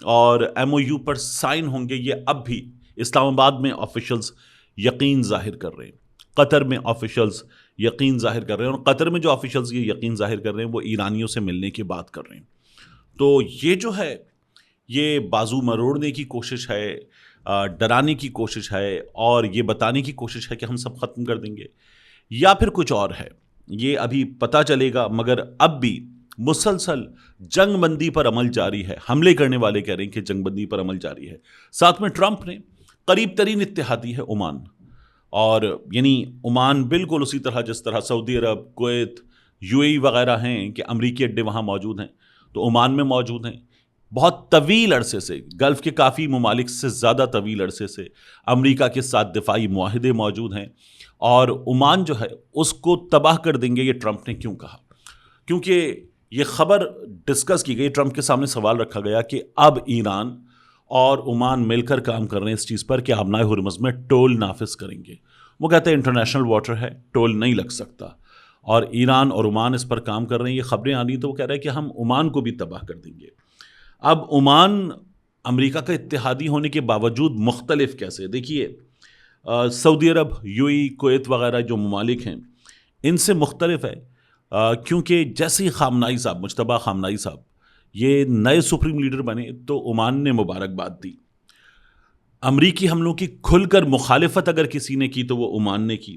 اور M O U پر sign ہوں گے، یہ اب بھی اسلام آباد میں آفیشلز یقین ظاہر کر رہے ہیں، قطر میں آفیشلز یقین ظاہر کر رہے ہیں، اور قطر میں جو آفیشلز یہ یقین ظاہر کر رہے ہیں وہ ایرانیوں سے ملنے کی بات کر رہے ہیں. تو یہ جو ہے یہ بازو مروڑنے کی کوشش ہے، ڈرانے کی کوشش ہے، اور یہ بتانے کی کوشش ہے کہ ہم سب ختم کر دیں گے، یا پھر کچھ اور ہے، یہ ابھی پتہ چلے گا. مگر اب بھی مسلسل جنگ بندی پر عمل جاری ہے. حملے کرنے والے کہہ رہے ہیں کہ جنگ بندی پر عمل جاری ہے. ساتھ میں ٹرمپ نے قریب ترین اتحادی ہے عمان، اور یعنی عمان بالکل اسی طرح جس طرح سعودی عرب، کویت، یو اے ای وغیرہ ہیں کہ امریکی اڈے وہاں موجود ہیں، تو عمان میں موجود ہیں. بہت طویل عرصے سے، گلف کے کافی ممالک سے زیادہ طویل عرصے سے امریکہ کے ساتھ دفاعی معاہدے موجود ہیں، اور عمان جو ہے اس کو تباہ کر دیں گے. یہ ٹرمپ نے کیوں کہا؟ کیونکہ یہ خبر ڈسکس کی گئی، ٹرمپ کے سامنے سوال رکھا گیا کہ اب ایران اور عمان مل کر کام کر رہے ہیں اس چیز پر کہ آبنائے ہرمز میں ٹول نافذ کریں گے. وہ کہتے ہیں انٹرنیشنل واٹر ہے، ٹول نہیں لگ سکتا، اور ایران اور عمان اس پر کام کر رہے ہیں. یہ خبریں آ رہی تو وہ کہہ رہے ہیں کہ ہم عمان کو بھی تباہ کر دیں گے. اب عمان امریکہ کا اتحادی ہونے کے باوجود مختلف کیسے؟ دیکھیے، سعودی عرب، یو اے ای، کویت وغیرہ جو ممالک ہیں ان سے مختلف ہے، کیونکہ جیسے ہی خامنائی صاحب، مجتبیٰ خامنائی صاحب یہ نئے سپریم لیڈر بنے تو عمان نے مبارکباد دی. امریکی حملوں کی کھل کر مخالفت اگر کسی نے کی تو وہ عمان نے کی،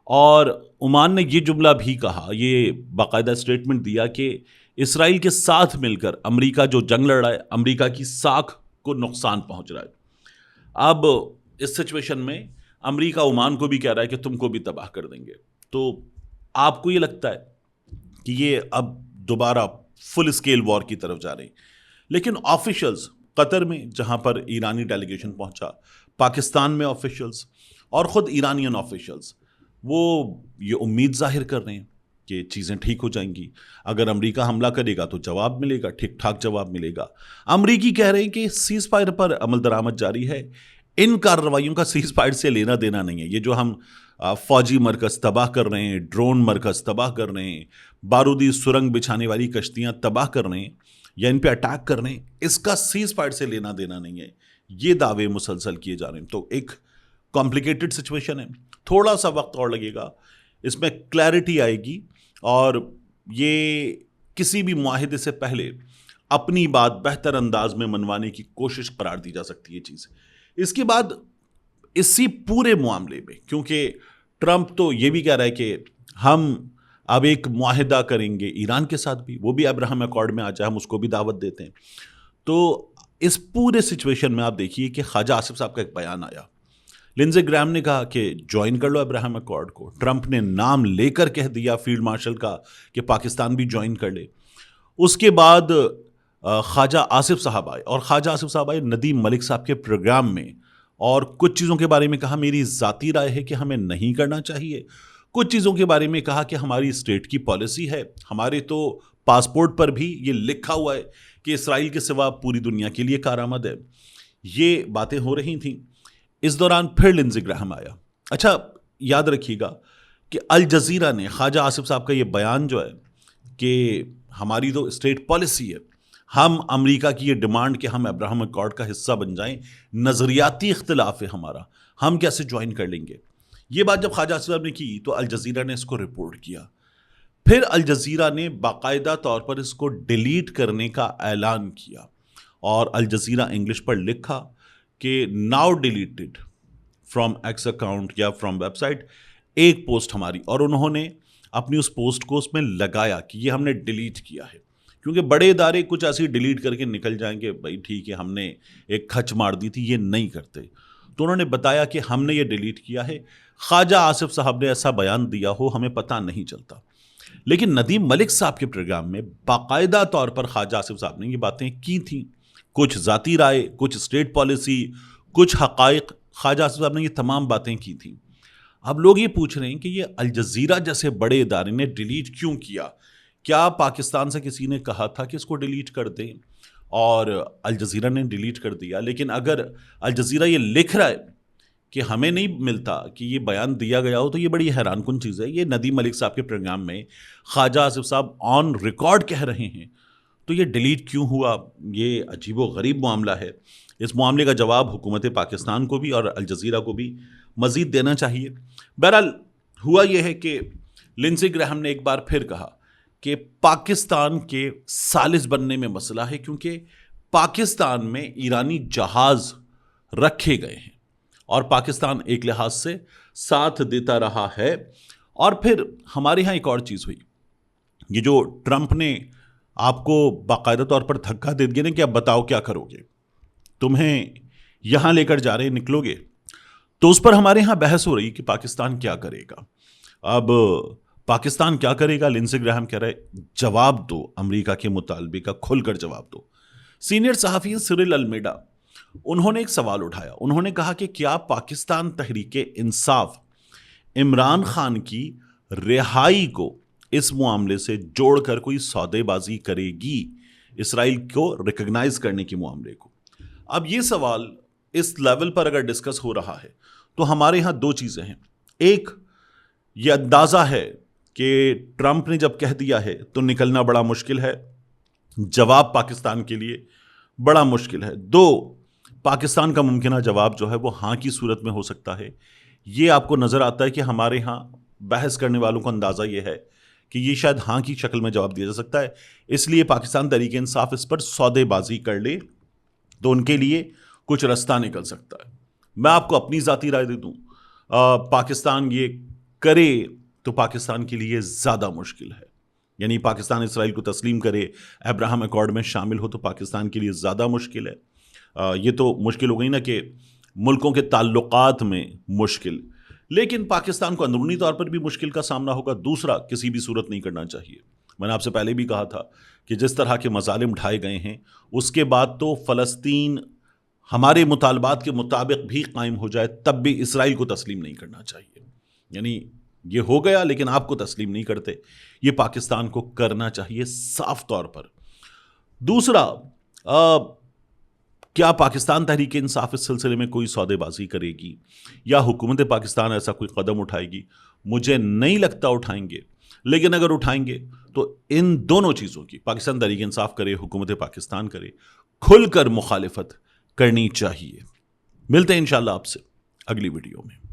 اور عمان نے یہ جملہ بھی کہا، یہ باقاعدہ اسٹیٹمنٹ دیا کہ اسرائیل کے ساتھ مل کر امریکہ جو جنگ لڑ رہا ہے، امریکہ کی ساکھ کو نقصان پہنچ رہا ہے. اب اس سچویشن میں امریکہ عمان کو بھی کہہ رہا ہے کہ تم کو بھی تباہ کر دیں گے. تو آپ کو یہ لگتا ہے کہ یہ اب دوبارہ فل اسکیل وار کی طرف جا رہے ہیں؟ لیکن آفیشلز قطر میں جہاں پر ایرانی ڈیلیگیشن پہنچا، پاکستان میں آفیشلز اور خود ایرانین آفیشلز وہ یہ امید ظاہر کر رہے ہیں کہ چیزیں ٹھیک ہو جائیں گی. اگر امریکہ حملہ کرے گا تو جواب ملے گا، ٹھیک ٹھاک جواب ملے گا. امریکی کہہ رہے ہیں کہ سیز فائر پر عمل درآمد جاری ہے، ان کارروائیوں کا سیز فائر سے لینا دینا نہیں ہے. یہ جو ہم فوجی مرکز تباہ کر رہے ہیں، ڈرون مرکز تباہ کر رہے ہیں، بارودی سرنگ بچھانے والی کشتیاں تباہ کر رہے ہیں یا ان پہ اٹیک کر رہے ہیں، اس کا سیز فائر سے لینا دینا نہیں ہے. یہ دعوے مسلسل کیے جا رہے ہیں. تو ایک کمپلیکیٹڈ سچویشن ہے، تھوڑا سا وقت اور لگے گا، اس میں کلیئرٹی آئے گی، اور یہ کسی بھی معاہدے سے پہلے اپنی بات بہتر انداز میں منوانے کی کوشش قرار دی جا سکتی ہے چیز. اس کے بعد اسی پورے معاملے میں، کیونکہ ٹرمپ تو یہ بھی کہہ رہا ہے کہ ہم اب ایک معاہدہ کریں گے ایران کے ساتھ بھی، وہ بھی ابراہم ایکارڈ میں آ جائے، ہم اس کو بھی دعوت دیتے ہیں. تو اس پورے سچویشن میں آپ دیکھیے کہ خواجہ آصف صاحب کا ایک بیان آیا، لنزے گرام نے کہا کہ جوائن کر لو ابراہم ایکارڈ کو، ٹرمپ نے نام لے کر کہہ دیا فیلڈ مارشل کا کہ پاکستان بھی جوائن کر لے. اس کے بعد خواجہ آصف صاحب آئے، اور خواجہ آصف صاحب آئے ندیم ملک صاحب کے پروگرام میں، اور کچھ چیزوں کے بارے میں کہا میری ذاتی رائے ہے کہ ہمیں نہیں کرنا چاہیے، کچھ چیزوں کے بارے میں کہا کہ ہماری اسٹیٹ کی پالیسی ہے، ہمارے تو پاسپورٹ پر بھی یہ لکھا ہوا ہے کہ اسرائیل کے سوا پوری دنیا کے لیے کارآمد ہے. یہ باتیں ہو رہی تھیں. اس دوران پھر لنزے گراہم آیا. اچھا یاد رکھیے گا کہ الجزیرہ نے خواجہ آصف صاحب کا یہ بیان جو ہے کہ ہماری تو اسٹیٹ پالیسی ہے، ہم امریکہ کی یہ ڈیمانڈ کہ ہم ابراہم ایکارڈ کا حصہ بن جائیں، نظریاتی اختلاف ہے ہمارا، ہم کیسے جوائن کر لیں گے. یہ بات جب خواجہ آصف صاحب نے کی تو الجزیرہ نے اس کو رپورٹ کیا. پھر الجزیرہ نے باقاعدہ طور پر اس کو ڈیلیٹ کرنے کا اعلان کیا، اور الجزیرہ انگلش پر لکھا کہ now deleted from x account یا فرام ویب سائٹ، ایک پوسٹ ہماری، اور انہوں نے اپنی اس پوسٹ کو اس میں لگایا کہ یہ ہم نے ڈیلیٹ کیا ہے. کیونکہ بڑے ادارے کچھ ایسی ڈیلیٹ کر کے نکل جائیں گے، بھائی ٹھیک ہے ہم نے ایک کھچ مار دی تھی، یہ نہیں کرتے. تو انہوں نے بتایا کہ ہم نے یہ ڈیلیٹ کیا ہے. خواجہ آصف صاحب نے ایسا بیان دیا ہو ہمیں پتہ نہیں چلتا، لیکن ندیم ملک صاحب کے پروگرام میں باقاعدہ طور پر خواجہ آصف صاحب نے یہ باتیں کی تھیں. کچھ ذاتی رائے، کچھ اسٹیٹ پالیسی، کچھ حقائق، خواجہ آصف صاحب نے یہ تمام باتیں کی تھیں. اب لوگ یہ پوچھ رہے ہیں کہ یہ الجزیرہ جیسے بڑے ادارے نے ڈیلیٹ کیوں کیا؟ کیا پاکستان سے کسی نے کہا تھا کہ اس کو ڈیلیٹ کر دیں؟ اور الجزیرہ نے ڈیلیٹ کر دیا. لیکن اگر الجزیرہ یہ لکھ رہا ہے کہ ہمیں نہیں ملتا کہ یہ بیان دیا گیا ہو تو یہ بڑی حیران کن چیز ہے. یہ ندیم ملک صاحب کے پروگرام میں خواجہ آصف صاحب آن ریکارڈ کہہ رہے ہیں. تو یہ ڈیلیٹ کیوں ہوا؟ یہ عجیب و غریب معاملہ ہے. اس معاملے کا جواب حکومت پاکستان کو بھی اور الجزیرہ کو بھی مزید دینا چاہیے. بہرحال ہوا یہ ہے کہ لنزی گراہم نے ایک بار پھر کہا کہ پاکستان کے ثالث بننے میں مسئلہ ہے، کیونکہ پاکستان میں ایرانی جہاز رکھے گئے ہیں اور پاکستان ایک لحاظ سے ساتھ دیتا رہا ہے. اور پھر ہمارے ہاں ایک اور چیز ہوئی، یہ جو ٹرمپ نے آپ کو باقاعدہ طور پر دھکا دے دیا نا کہ اب بتاؤ کیا کرو گے، تمہیں یہاں لے کر جا رہے نکلو گے. تو اس پر ہمارے ہاں بحث ہو رہی کہ پاکستان کیا کرے گا. اب پاکستان کیا کرے گا؟ لنزی گراہم کہہ رہے جواب دو امریکہ کے مطالبے کا، کھل کر جواب دو. سینئر صحافی سرل المیڈا انہوں نے ایک سوال اٹھایا. انہوں نے کہا کہ کیا پاکستان تحریک انصاف عمران خان کی رہائی کو اس معاملے سے جوڑ کر کوئی سودے بازی کرے گی، اسرائیل کو ریکگنائز کرنے کے معاملے کو؟ اب یہ سوال اس لیول پر اگر ڈسکس ہو رہا ہے تو ہمارے ہاں دو چیزیں ہیں. ایک یہ اندازہ ہے کہ ٹرمپ نے جب کہہ دیا ہے تو نکلنا بڑا مشکل ہے، جواب پاکستان کے لیے بڑا مشکل ہے. دو، پاکستان کا ممکنہ جواب جو ہے وہ ہاں کی صورت میں ہو سکتا ہے. یہ آپ کو نظر آتا ہے کہ ہمارے ہاں بحث کرنے والوں کو اندازہ یہ ہے کہ یہ شاید ہاں کی شکل میں جواب دیا جا سکتا ہے، اس لیے پاکستان تحریک انصاف اس پر سودے بازی کر لے تو ان کے لیے کچھ رستہ نکل سکتا ہے. میں آپ کو اپنی ذاتی رائے دے دوں، پاکستان یہ کرے تو پاکستان کے لیے زیادہ مشکل ہے. یعنی پاکستان اسرائیل کو تسلیم کرے، ابراہم ایکارڈ میں شامل ہو تو پاکستان کے لیے زیادہ مشکل ہے. یہ تو مشکل ہو گئی نا کہ ملکوں کے تعلقات میں مشکل، لیکن پاکستان کو اندرونی طور پر بھی مشکل کا سامنا ہوگا. دوسرا، کسی بھی صورت نہیں کرنا چاہیے. میں نے آپ سے پہلے بھی کہا تھا کہ جس طرح کے مظالم ڈھائے گئے ہیں اس کے بعد تو فلسطین ہمارے مطالبات کے مطابق بھی قائم ہو جائے تب بھی اسرائیل کو تسلیم نہیں کرنا چاہیے. یعنی یہ ہو گیا لیکن آپ کو تسلیم نہیں کرتے، یہ پاکستان کو کرنا چاہیے صاف طور پر. دوسرا، کیا پاکستان تحریک انصاف اس سلسلے میں کوئی سودے بازی کرے گی یا حکومت پاکستان ایسا کوئی قدم اٹھائے گی؟ مجھے نہیں لگتا اٹھائیں گے، لیکن اگر اٹھائیں گے تو ان دونوں چیزوں کی، پاکستان تحریک انصاف کرے، حکومت پاکستان کرے، کھل کر مخالفت کرنی چاہیے. ملتے ہیں انشاءاللہ آپ سے اگلی ویڈیو میں.